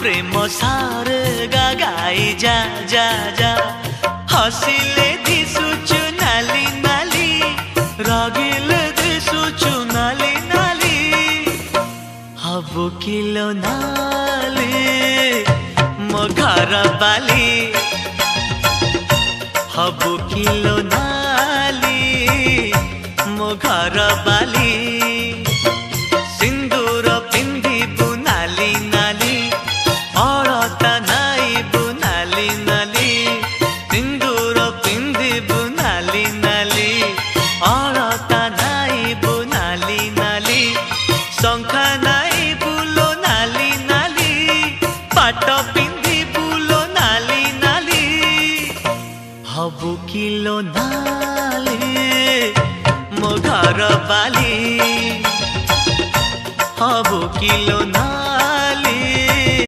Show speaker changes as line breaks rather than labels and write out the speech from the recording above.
प्रेम सारे गाई जा जा जा हसिले दिसुचु नाली नाली रागिले दिसुचु नाली नाली हबु किलो नाली मो घर बाली हबु किलो नाली मो घर बाली सिंदूर पिंधिबु नाली नाली अलता नाइबु नाली नाली सिंदूर पिंधिबु नाली नाली अलता नाइबु नाली नाली शंखा नाइबु लो नाली नाली पाट पिंधिबु लो नाली नाली हबु किलो नाली मो घर बाली हबु किलो